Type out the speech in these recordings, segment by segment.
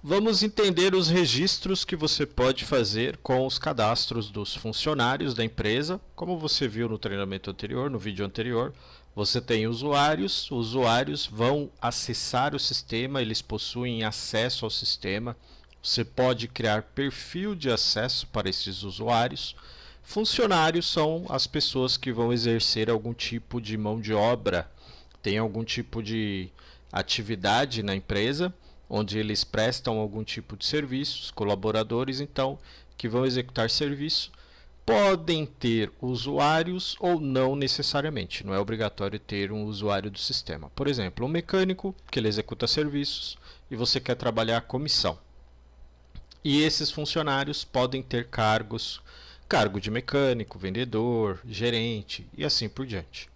Vamos entender os registros que você pode fazer com os cadastros dos funcionários da empresa. Como você viu no treinamento anterior, no vídeo anterior, você tem usuários. Os usuários vão acessar o sistema, eles possuem acesso ao sistema. Você pode criar perfil de acesso para esses usuários. Funcionários são as pessoas que vão exercer algum tipo de mão de obra, tem algum tipo de atividade na empresa, onde eles prestam algum tipo de serviços, colaboradores então, que vão executar serviço, podem ter usuários ou não necessariamente, não é obrigatório ter um usuário do sistema. Por exemplo, um mecânico que ele executa serviços e você quer trabalhar a comissão. E esses funcionários podem ter cargos, cargo de mecânico, vendedor, gerente e assim por diante.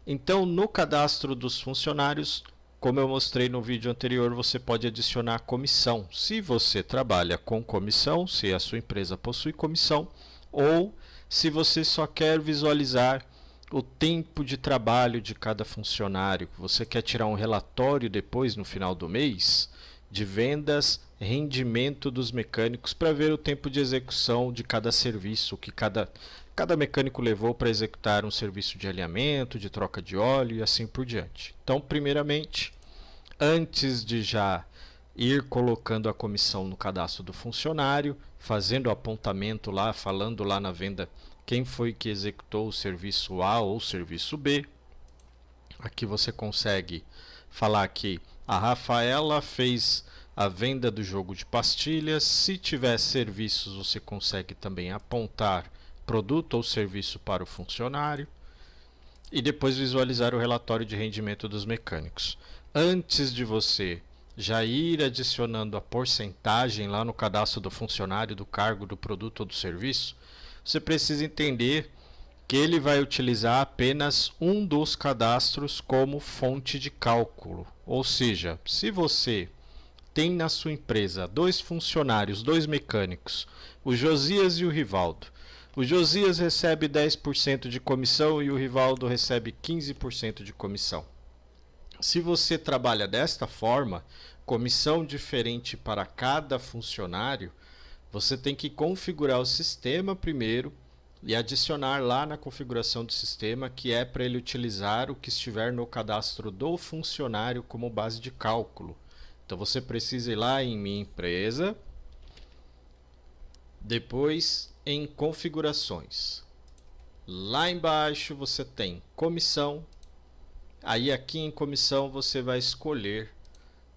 Então, no cadastro dos funcionários, como eu mostrei no vídeo anterior, você pode adicionar comissão. Se você trabalha com comissão, se a sua empresa possui comissão, ou se você só quer visualizar o tempo de trabalho de cada funcionário, você quer tirar um relatório depois, no final do mês, de vendas, rendimento dos mecânicos, para ver o tempo de execução de cada serviço, que cada mecânico levou para executar um serviço de alinhamento, de troca de óleo e assim por diante. Então, primeiramente, antes de já ir colocando a comissão no cadastro do funcionário, fazendo o apontamento lá, falando lá na venda quem foi que executou o serviço A ou o serviço B, aqui você consegue falar que a Rafaela fez a venda do jogo de pastilhas. Se tiver serviços, você consegue também apontar produto ou serviço para o funcionário e depois visualizar o relatório de rendimento dos mecânicos. Antes de você já ir adicionando a porcentagem lá no cadastro do funcionário, do cargo, do produto ou do serviço, você precisa entender que ele vai utilizar apenas um dos cadastros como fonte de cálculo. Ou seja, se você tem na sua empresa dois funcionários, dois mecânicos, o Josias e o Rivaldo. O Josias recebe 10% de comissão e o Rivaldo recebe 15% de comissão. Se você trabalha desta forma, comissão diferente para cada funcionário, você tem que configurar o sistema primeiro e adicionar lá na configuração do sistema que é para ele utilizar o que estiver no cadastro do funcionário como base de cálculo. Então você precisa ir lá em Minha Empresa, depois em Configurações. Lá embaixo você tem Comissão. Aí aqui em Comissão você vai escolher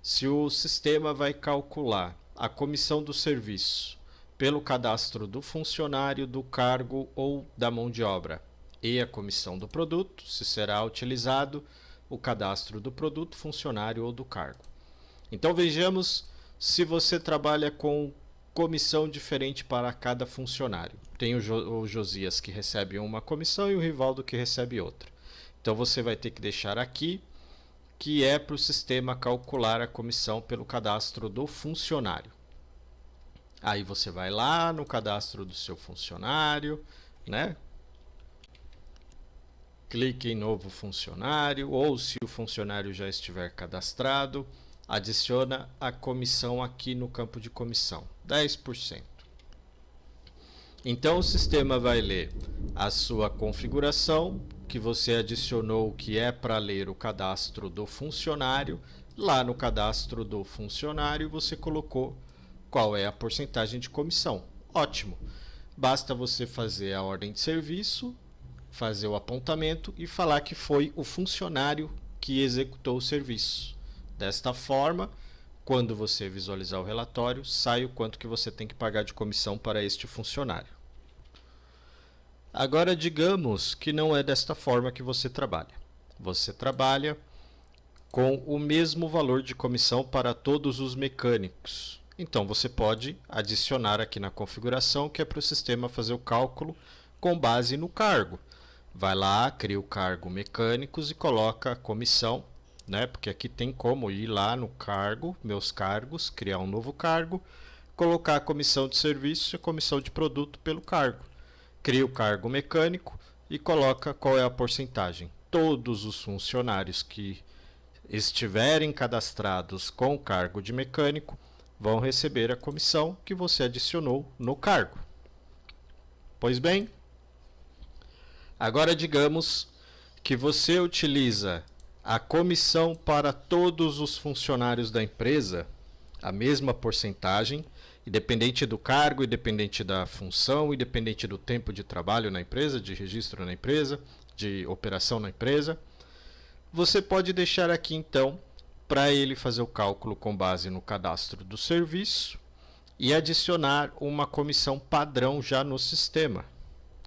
se o sistema vai calcular a comissão do serviço pelo cadastro do funcionário, do cargo ou da mão de obra, e a comissão do produto, se será utilizado o cadastro do produto, funcionário ou do cargo. Então vejamos se você trabalha com comissão diferente para cada funcionário. Tem o Josias que recebe uma comissão e o Rivaldo que recebe outra. Então você vai ter que deixar aqui que é para o sistema calcular a comissão pelo cadastro do funcionário. Aí você vai lá no cadastro do seu funcionário, né? Clique em novo funcionário, ou se o funcionário já estiver cadastrado, adiciona a comissão aqui no campo de comissão, 10%. Então o sistema vai ler a sua configuração, que você adicionou que é para ler o cadastro do funcionário. Lá no cadastro do funcionário você colocou qual é a porcentagem de comissão. Ótimo! Basta você fazer a ordem de serviço, fazer o apontamento e falar que foi o funcionário que executou o serviço. Desta forma, quando você visualizar o relatório, sai o quanto que você tem que pagar de comissão para este funcionário. Agora, digamos que não é desta forma que você trabalha. Você trabalha com o mesmo valor de comissão para todos os mecânicos. Então, você pode adicionar aqui na configuração, que é para o sistema fazer o cálculo com base no cargo. Vai lá, cria o cargo mecânicos e coloca a comissão, né? Porque aqui tem como ir lá no cargo, meus cargos, criar um novo cargo, colocar a comissão de serviço e a comissão de produto pelo cargo. Cria o cargo mecânico e coloca qual é a porcentagem. Todos os funcionários que estiverem cadastrados com o cargo de mecânico vão receber a comissão que você adicionou no cargo. Pois bem, agora digamos que você utiliza a comissão para todos os funcionários da empresa, a mesma porcentagem, independente do cargo, independente da função, independente do tempo de trabalho na empresa, de registro na empresa, de operação na empresa. Você pode deixar aqui então para ele fazer o cálculo com base no cadastro do serviço e adicionar uma comissão padrão já no sistema.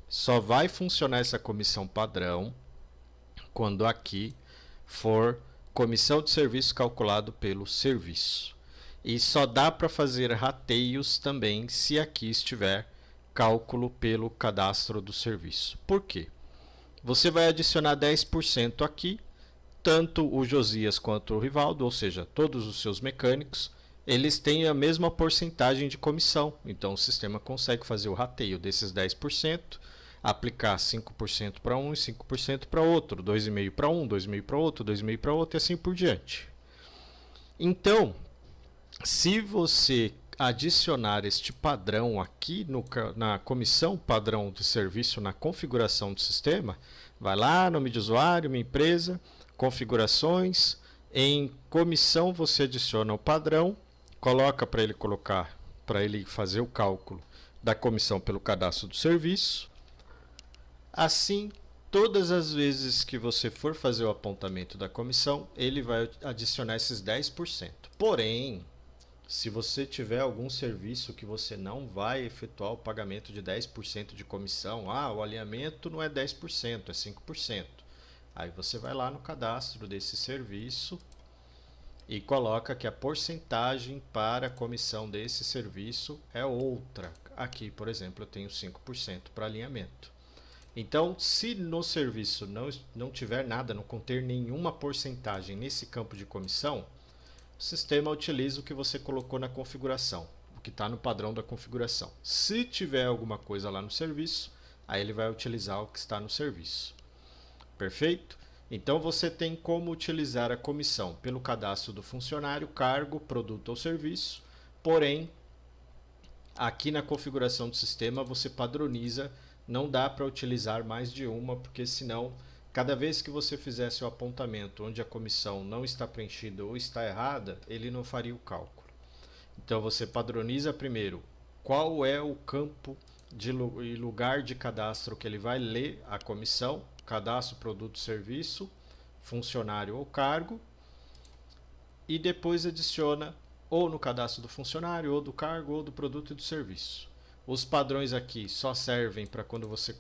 Só vai funcionar essa comissão padrão quando aqui for comissão de serviço calculado pelo serviço. E só dá para fazer rateios também se aqui estiver cálculo pelo cadastro do serviço. Por quê? Você vai adicionar 10% aqui, tanto o Josias quanto o Rivaldo, ou seja, todos os seus mecânicos, eles têm a mesma porcentagem de comissão. Então o sistema consegue fazer o rateio desses 10%, aplicar 5% para um e 5% para outro, 2,5% para um, 2,5% para outro, 2,5% para outro e assim por diante. Então, se você adicionar este padrão aqui na comissão padrão de serviço na configuração do sistema, vai lá, nome de usuário, minha empresa, configurações, em comissão você adiciona o padrão, coloca para ele fazer o cálculo da comissão pelo cadastro do serviço. Assim, todas as vezes que você for fazer o apontamento da comissão, ele vai adicionar esses 10%. Porém, se você tiver algum serviço que você não vai efetuar o pagamento de 10% de comissão, o alinhamento não é 10%, é 5%. Aí você vai lá no cadastro desse serviço e coloca que a porcentagem para a comissão desse serviço é outra. Aqui, por exemplo, eu tenho 5% para alinhamento. Então, se no serviço não tiver nada, não conter nenhuma porcentagem nesse campo de comissão, o sistema utiliza o que você colocou na configuração, o que está no padrão da configuração. Se tiver alguma coisa lá no serviço, aí ele vai utilizar o que está no serviço. Perfeito? Então você tem como utilizar a comissão pelo cadastro do funcionário, cargo, produto ou serviço, porém, aqui na configuração do sistema você padroniza. Não dá para utilizar mais de uma, porque senão, cada vez que você fizesse o apontamento onde a comissão não está preenchida ou está errada, ele não faria o cálculo. Então você padroniza primeiro qual é o campo e lugar de cadastro que ele vai ler a comissão, cadastro, produto, serviço, funcionário ou cargo, e depois adiciona ou no cadastro do funcionário, ou do cargo, ou do produto e do serviço. Os padrões aqui só servem para quando você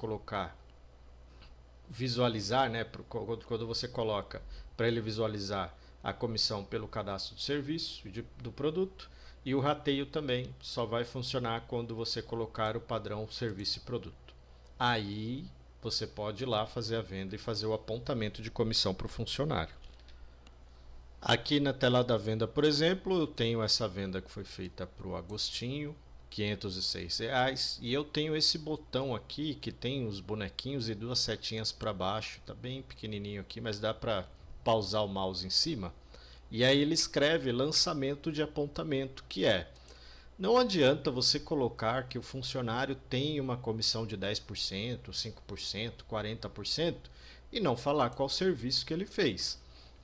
visualizar, né? Quando você coloca para ele visualizar a comissão pelo cadastro do serviço e do produto. E o rateio também só vai funcionar quando você colocar o padrão serviço e produto. Aí você pode ir lá fazer a venda e fazer o apontamento de comissão para o funcionário. Aqui na tela da venda, por exemplo, eu tenho essa venda que foi feita para o Agostinho, R$506, e eu tenho esse botão aqui que tem os bonequinhos e duas setinhas para baixo, tá bem pequenininho aqui, mas dá para pausar o mouse em cima, e aí ele escreve lançamento de apontamento, que é: não adianta você colocar que o funcionário tem uma comissão de 10%, 5%, 40% e não falar qual serviço que ele fez.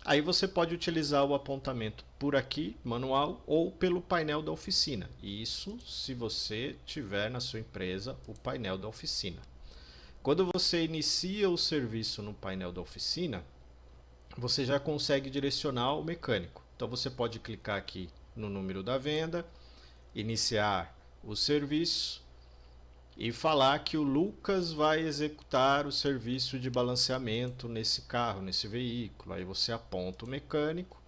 Aí você pode utilizar o apontamento por aqui, manual, ou pelo painel da oficina. Isso se você tiver na sua empresa o painel da oficina. Quando você inicia o serviço no painel da oficina, você já consegue direcionar o mecânico. Então você pode clicar aqui no número da venda, iniciar o serviço e falar que o Lucas vai executar o serviço de balanceamento nesse carro, nesse veículo. Aí você aponta o mecânico,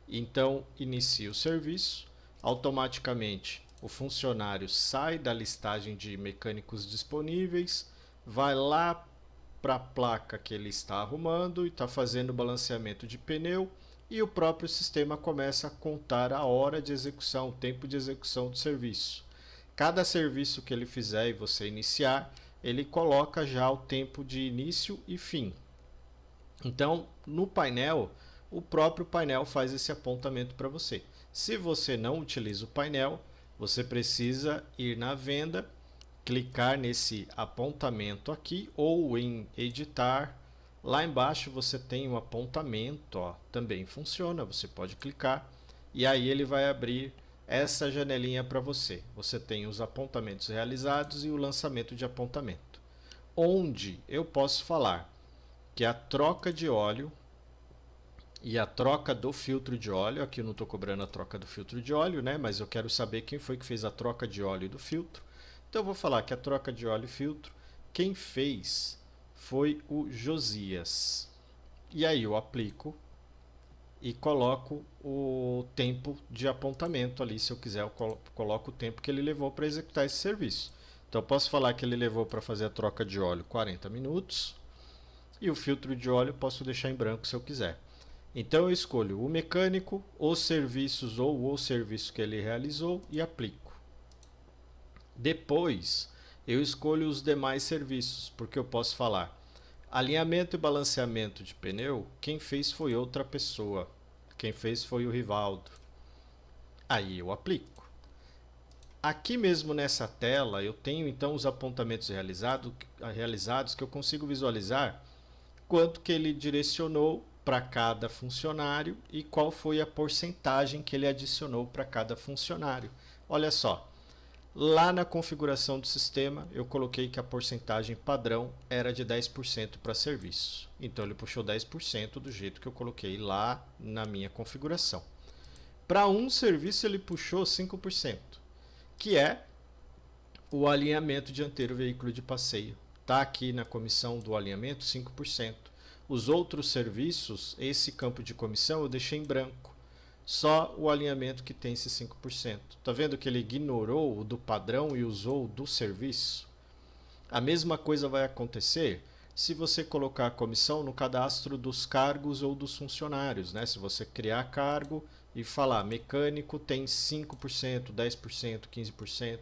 então inicia o serviço, automaticamente o funcionário sai da listagem de mecânicos disponíveis, vai lá para a placa que ele está arrumando e está fazendo o balanceamento de pneu, e o próprio sistema começa a contar a hora de execução, o tempo de execução do serviço. Cada serviço que ele fizer e você iniciar, ele coloca já o tempo de início e fim. Então, no painel, o próprio painel faz esse apontamento para você. Se você não utiliza o painel, você precisa ir na venda, clicar nesse apontamento aqui ou em editar. Lá embaixo você tem um apontamento, ó, também funciona, você pode clicar e aí ele vai abrir essa janelinha para você. Você tem os apontamentos realizados e o lançamento de apontamento, onde eu posso falar que a troca de óleo e a troca do filtro de óleo, aqui eu não estou cobrando a troca do filtro de óleo, né? Mas eu quero saber quem foi que fez a troca de óleo e do filtro. Então eu vou falar que a troca de óleo e filtro, quem fez foi o Josias. E aí eu aplico e coloco o tempo de apontamento ali. Se eu quiser, eu coloco o tempo que ele levou para executar esse serviço. Então eu posso falar que ele levou para fazer a troca de óleo 40 minutos e o filtro de óleo posso deixar em branco se eu quiser. Então eu escolho o mecânico, os serviços ou o serviço que ele realizou e aplico. Depois eu escolho os demais serviços, porque eu posso falar alinhamento e balanceamento de pneu, quem fez foi outra pessoa, quem fez foi o Rivaldo. Aí eu aplico. Aqui mesmo nessa tela eu tenho então os apontamentos realizados que eu consigo visualizar quanto que ele direcionou para cada funcionário e qual foi a porcentagem que ele adicionou para cada funcionário. Olha só, lá na configuração do sistema eu coloquei que a porcentagem padrão era de 10% para serviço. Então ele puxou 10% do jeito que eu coloquei lá na minha configuração. Para um serviço ele puxou 5%, que é o alinhamento dianteiro veículo de passeio. Está aqui na comissão do alinhamento 5%. Os outros serviços, esse campo de comissão eu deixei em branco. Só o alinhamento que tem esse 5%. Está vendo que ele ignorou o do padrão e usou o do serviço? A mesma coisa vai acontecer se você colocar a comissão no cadastro dos cargos ou dos funcionários, né? Se você criar cargo e falar mecânico tem 5%, 10%, 15%.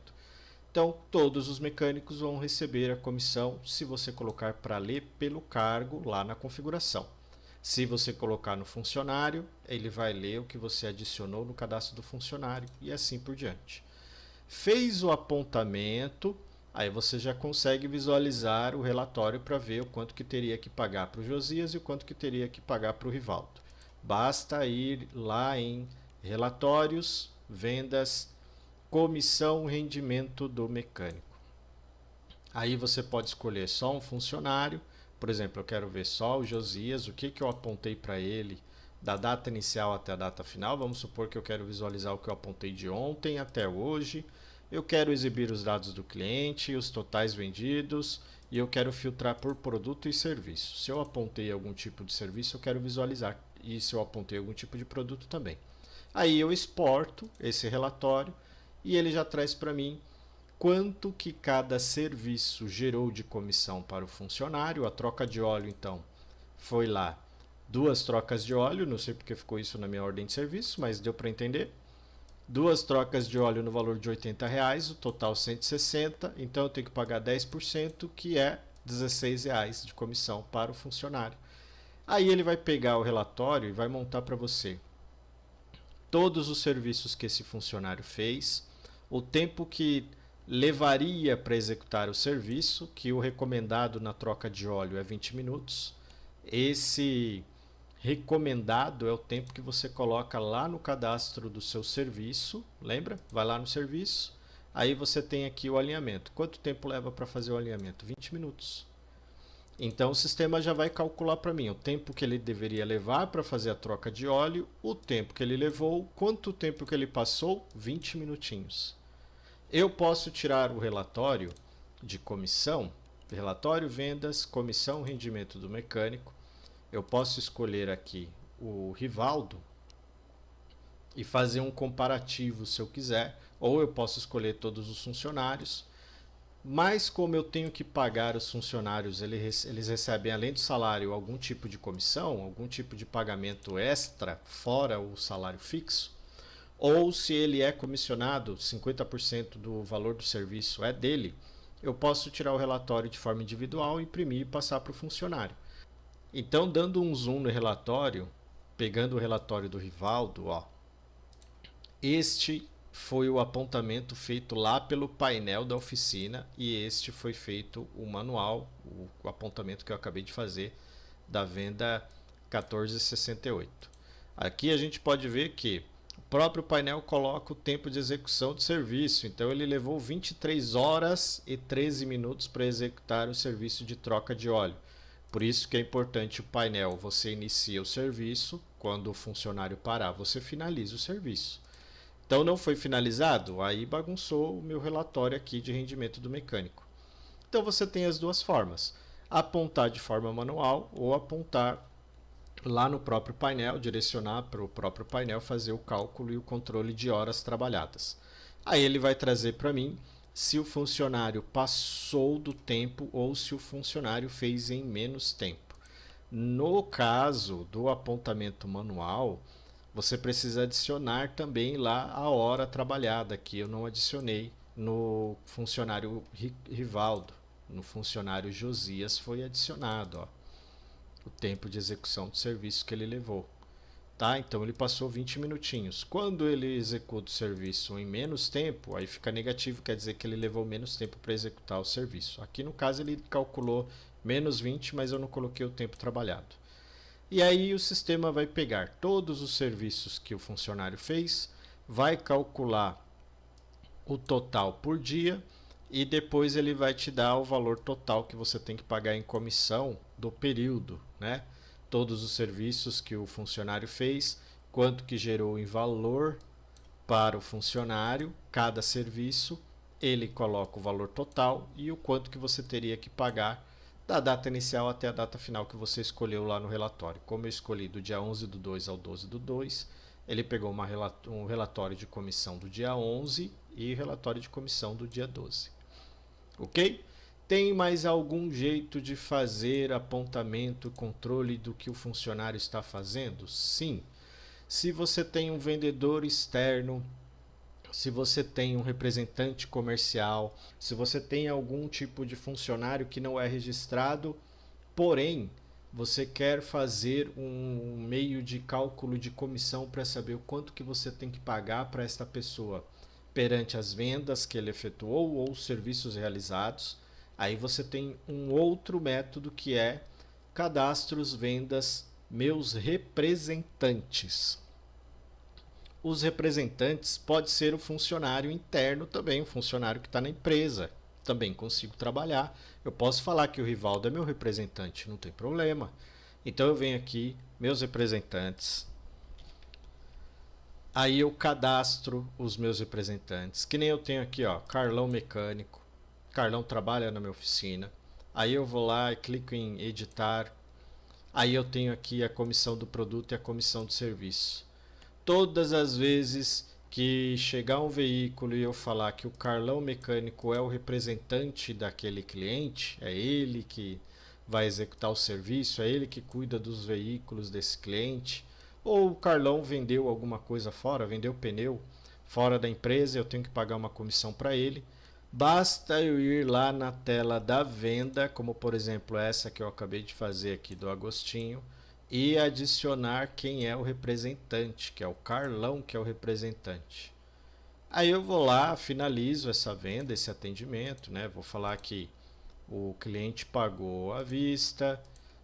Então, todos os mecânicos vão receber a comissão se você colocar para ler pelo cargo lá na configuração. Se você colocar no funcionário, ele vai ler o que você adicionou no cadastro do funcionário e assim por diante. Fez o apontamento, aí você já consegue visualizar o relatório para ver o quanto que teria que pagar para o Josias e o quanto que teria que pagar para o Rivaldo. Basta ir lá em relatórios, vendas, comissão, rendimento do mecânico. Aí você pode escolher só um funcionário. Por exemplo, eu quero ver só o Josias, o que eu apontei para ele da data inicial até a data final. Vamos supor que eu quero visualizar o que eu apontei de ontem até hoje. Eu quero exibir os dados do cliente, os totais vendidos e eu quero filtrar por produto e serviço. Se eu apontei algum tipo de serviço, eu quero visualizar, e se eu apontei algum tipo de produto também. Aí eu exporto esse relatório e ele já traz para mim quanto que cada serviço gerou de comissão para o funcionário. A troca de óleo, então, foi lá 2 trocas de óleo, não sei porque ficou isso na minha ordem de serviço, mas deu para entender. 2 trocas de óleo no valor de R$80, o total 160, então eu tenho que pagar 10%, que é R$16 de comissão para o funcionário. Aí ele vai pegar o relatório e vai montar para você todos os serviços que esse funcionário fez, o tempo que levaria para executar o serviço, que o recomendado na troca de óleo é 20 minutos. Esse recomendado é o tempo que você coloca lá no cadastro do seu serviço, lembra? Vai lá no serviço, aí você tem aqui o alinhamento. Quanto tempo leva para fazer o alinhamento? 20 minutos. Então o sistema já vai calcular para mim o tempo que ele deveria levar para fazer a troca de óleo, o tempo que ele levou, quanto tempo que ele passou? 20 minutinhos. Eu posso tirar o relatório de comissão, relatório, vendas, comissão, rendimento do mecânico. Eu posso escolher aqui o Rivaldo e fazer um comparativo se eu quiser, ou eu posso escolher todos os funcionários. Mas como eu tenho que pagar os funcionários, eles recebem além do salário algum tipo de comissão, algum tipo de pagamento extra, fora o salário fixo, ou se ele é comissionado, 50% do valor do serviço é dele, eu posso tirar o relatório de forma individual, imprimir e passar para o funcionário. Então, dando um zoom no relatório, pegando o relatório do Rivaldo, ó, Este foi o apontamento feito lá pelo painel da oficina e este foi feito o manual, o apontamento que eu acabei de fazer da venda 1468. Aqui a gente pode ver que o próprio painel coloca o tempo de execução de serviço, então ele levou 23 horas e 13 minutos para executar o serviço de troca de óleo. Por isso que é importante o painel, você inicia o serviço, quando o funcionário parar, você finaliza o serviço. Então não foi finalizado, aí bagunçou o meu relatório aqui de rendimento do mecânico. Então você tem as duas formas, apontar de forma manual ou apontar lá no próprio painel, direcionar para o próprio painel fazer o cálculo e o controle de horas trabalhadas. Aí ele vai trazer para mim se o funcionário passou do tempo ou se o funcionário fez em menos tempo. No caso do apontamento manual, você precisa adicionar também lá a hora trabalhada, que eu não adicionei no funcionário Rivaldo. No funcionário Josias foi adicionado, ó, o tempo de execução do serviço que ele levou. Tá? Então ele passou 20 minutinhos. Quando ele executa o serviço em menos tempo, aí fica negativo, quer dizer que ele levou menos tempo para executar o serviço. Aqui no caso ele calculou menos 20, mas eu não coloquei o tempo trabalhado. E aí o sistema vai pegar todos os serviços que o funcionário fez, vai calcular o total por dia e depois ele vai te dar o valor total que você tem que pagar em comissão do período, né? Todos os serviços que o funcionário fez, quanto que gerou em valor para o funcionário, cada serviço, ele coloca o valor total e o quanto que você teria que pagar da data inicial até a data final que você escolheu lá no relatório. Como eu escolhi do dia 11/2 ao 12/2, ele pegou um relatório de comissão do dia 11 e relatório de comissão do dia 12. Ok? Tem mais algum jeito de fazer apontamento, controle do que o funcionário está fazendo? Sim. Se você tem um vendedor externo, se você tem um representante comercial, se você tem algum tipo de funcionário que não é registrado, porém você quer fazer um meio de cálculo de comissão para saber o quanto que você tem que pagar para esta pessoa perante as vendas que ele efetuou ou os serviços realizados, aí você tem um outro método que é cadastros, vendas, meus representantes. Os representantes pode ser o funcionário interno também, o funcionário que está na empresa. Também consigo trabalhar. Eu posso falar que o Rivaldo é meu representante, não tem problema. Então eu venho aqui, meus representantes. Aí eu cadastro os meus representantes. Que nem eu tenho aqui, ó, Carlão Mecânico. Carlão trabalha na minha oficina. Aí eu vou lá e clico em editar. Aí eu tenho aqui a comissão do produto e a comissão do serviço. Todas as vezes que chegar um veículo e eu falar que o Carlão Mecânico é o representante daquele cliente, é ele que vai executar o serviço, é ele que cuida dos veículos desse cliente, ou o Carlão vendeu alguma coisa fora, vendeu pneu fora da empresa, eu tenho que pagar uma comissão para ele. Basta eu ir lá na tela da venda, como por exemplo essa que eu acabei de fazer aqui do Agostinho, e adicionar quem é o representante, que é o Carlão, que é o representante. Aí eu vou lá, finalizo essa venda, esse atendimento, né? Vou falar que o cliente pagou à vista,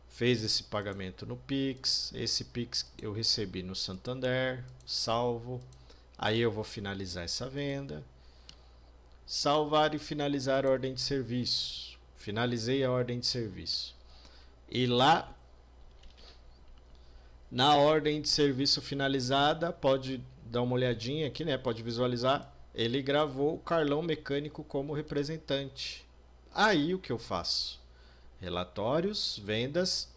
fez esse pagamento no Pix, esse Pix eu recebi no Santander, salvo. Aí eu vou finalizar essa venda. Salvar e finalizar a ordem de serviço. Finalizei a ordem de serviço. E lá na ordem de serviço finalizada, pode dar uma olhadinha aqui, né? Pode visualizar. Ele gravou o Carlão Mecânico como representante. Aí o que eu faço? Relatórios, vendas,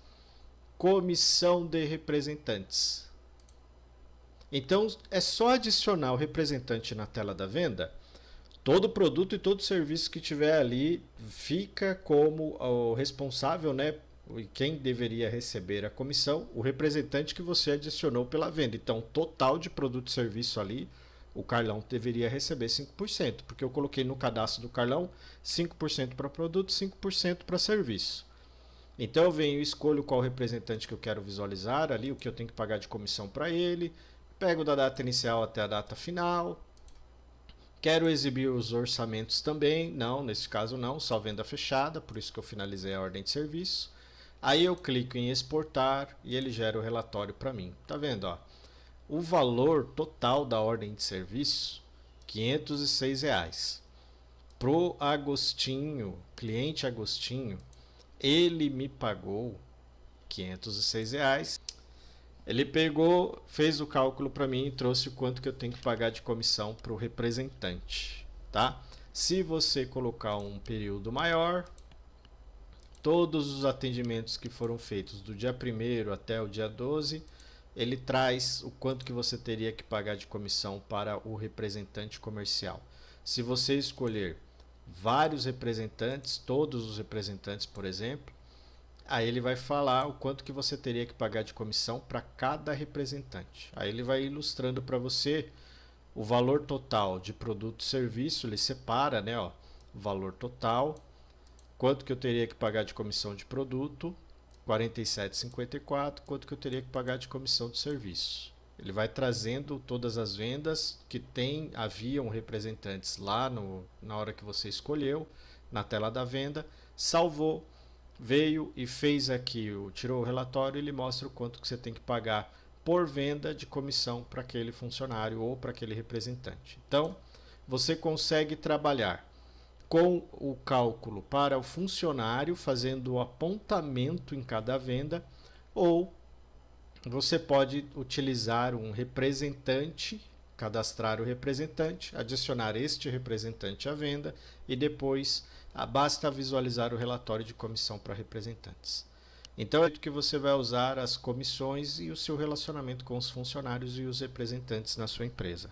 comissão de representantes. Então é só adicionar o representante na tela da venda. Todo produto e todo serviço que tiver ali fica como o responsável, né? E quem deveria receber a comissão, o representante que você adicionou pela venda. Então, total de produto e serviço ali, o Carlão deveria receber 5%, porque eu coloquei no cadastro do Carlão 5% para produto, 5% para serviço. Então eu venho e escolho qual representante que eu quero visualizar ali, o que eu tenho que pagar de comissão para ele, Pego da data inicial até a data final. Quero exibir os orçamentos também. Não, nesse caso não, só venda fechada, por isso que eu finalizei a ordem de serviço. Aí eu clico em exportar e ele gera o relatório para mim. Tá vendo, ó? O valor total da ordem de serviço, R$ 506. Pro Agostinho, cliente Agostinho, ele me pagou R$ 506. Ele pegou, fez o cálculo para mim e trouxe o quanto que eu tenho que pagar de comissão para o representante, tá? Se você colocar um período maior, todos os atendimentos que foram feitos do dia 1º até o dia 12, ele traz o quanto que você teria que pagar de comissão para o representante comercial. Se você escolher vários representantes, todos os representantes, por exemplo, aí ele vai falar o quanto que você teria que pagar de comissão para cada representante. Aí ele vai ilustrando para você o valor total de produto e serviço, ele separa, né, ó, o valor total, quanto que eu teria que pagar de comissão de produto, R$ 47,54, quanto que eu teria que pagar de comissão de serviço. Ele vai trazendo todas as vendas que haviam representantes lá na hora que você escolheu, na tela da venda, salvou, veio e fez aqui, tirou o relatório e ele mostra o quanto que você tem que pagar por venda de comissão para aquele funcionário ou para aquele representante. Então, você consegue trabalhar com o cálculo para o funcionário, fazendo o apontamento em cada venda, ou você pode utilizar um representante, cadastrar o representante, adicionar este representante à venda e depois basta visualizar o relatório de comissão para representantes. Então é que você vai usar as comissões e o seu relacionamento com os funcionários e os representantes na sua empresa.